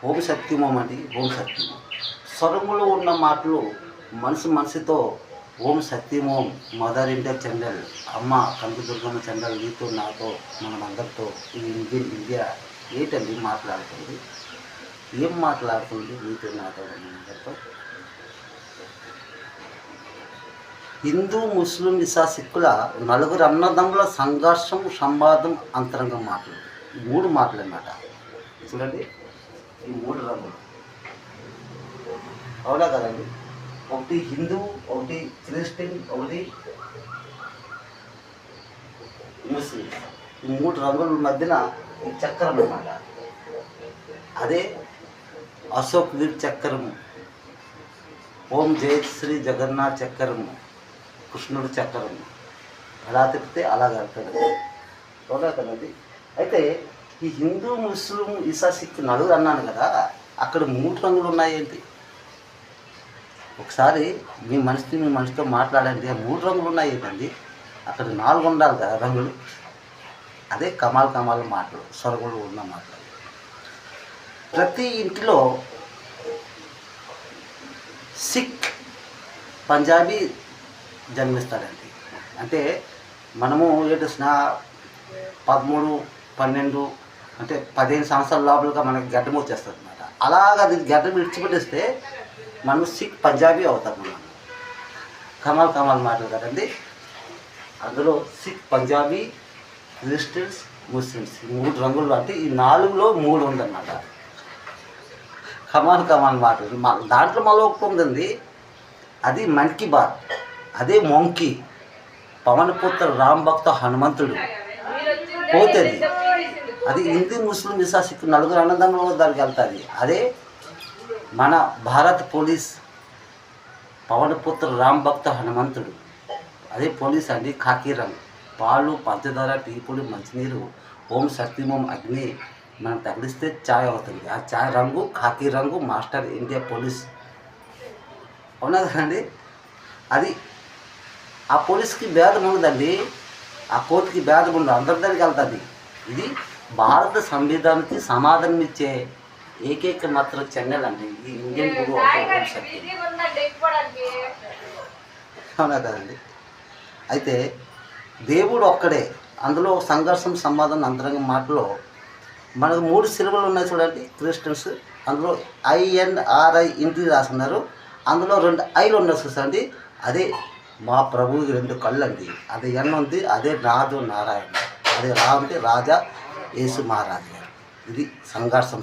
ఓం సత్యమం అండి. ఓం సత్యమం స్వరములో ఉన్న మాటలు మనసుతో ఓం సత్యమోం మదర్ ఇండియా ఛానల్ అమ్మ కనకదుర్గమ్మ ఛానల్ నీతో నాతో మనమందరితో ఈ ఇండియా ఏంటండి మాట్లాడుతుంది, ఏం మాట్లాడుతుంది నీతో నాతో మనందరితో? హిందూ ముస్లిం ఇసా సిక్కుల నలుగురు అన్నదమ్ముల సంఘర్షం సంవాదం అంతరంగం మాటలు, మూడు మాటలు అన్నమాట. చూడండి, ఈ మూడు రంగులు అవునా కదండి. ఒకటి హిందూ, ఒకటి క్రిస్టియన్, ఒకటి ముస్లిం. ఈ మూడు రంగుల మధ్యన ఈ చక్రం అన్నమాట. అదే అశోక్ వీర్ చక్రము, ఓం జయ శ్రీ జగన్నాథ్ చక్రము, కృష్ణుడు చక్రము. ఎలా తిప్పితే అలా కడతాడు, అవునా కదండి. అయితే ఈ హిందూ ముస్లిం ఈసా సిక్ నలుగురు అన్నాను కదా, అక్కడ మూడు రంగులు ఉన్నాయేంటి? ఒకసారి మీ మనిషితో మాట్లాడండి. మూడు రంగులు ఉన్నాయి ఏంటండి? అక్కడ నాలుగు ఉండాలి కదా రంగులు. అదే కమాల్ మాటలు, స్వరములు ఉన్న మాటలు. ప్రతి ఇంటిలో సిక్ పంజాబీ జన్మిస్తాడండి. అంటే మనము ఏంటి 13, 12 అంటే 15 సంవత్సరాల లోపలగా మనకి గడ్డం వచ్చేస్తుంది అనమాట. అలాగ అది గడ్డం విడిచిపెట్టేస్తే మనం సిక్ పంజాబీ అవుతాం. మనం కమాల్ మాటలు కదండి. అందులో సిక్, పంజాబీ, క్రిస్టియన్స్, ముస్లిమ్స్ మూడు రంగులు. అంటే ఈ నాలుగులో మూడు ఉందన్నమాట. కమాల్ మాటలు. దాంట్లో మళ్ళీ ఒకటి ఉందండి, అది మన్ కీ బాత్. అదే మొంకి పవన్ పుత్ర రామ్ భక్త హనుమంతుడు పోతుంది. అది హిందూ ముస్లిం ఇసా సిక్ నలుగురు అన్నదమ్ముల దానికి వెళ్తుంది. అదే మన భారత్ పోలీస్ పవన్ పుత్ర రామ్ భక్త హనుమంతుడు. అదే పోలీస్ అండి. ఖాకీ రంగు, పాలు, పంచదార, టీ పొడి, మంచినీరు, ఓం సత్యమోం అగ్ని మనం తగిలిస్తే ఛాయ్ అవుతుంది. ఆ ఛాయ్ రంగు ఖాకీ రంగు, మాస్టర్ ఇండియా పోలీస్. అవునా కదండి. అది ఆ పోలీస్కి భేదం ఉండదండి, ఆ కోర్టుకి భేదం ఉండదు, అందరి దగ్గరికి వెళ్తుంది. ఇది భారత సంవిధానానికి సమాధానం ఇచ్చే ఏకైక మాత్రం ఛానల్ అండి ఈ ఇండియన్ గురు ఓం సత్యం. అవునా కదండి. అయితే దేవుడు ఒక్కడే. అందులో సంఘర్షం సంవాదం అంతరంగం మాటలో మనకు 3 సిలువలు ఉన్నాయి చూడండి. క్రిస్టియన్స్ అందులో INRI ఇంటి రాస్తున్నారు. అందులో 2 ఐలు ఉన్నాయి చూసండి. అదే మా ప్రభువు 2 కళ్ళు అండి. అదే ఎన్ ఉంది, అదే నాదు నారాయణ, అదే రా ఉంది రాజా యేసు మహారాజు గారు. ఇది సంఘర్షం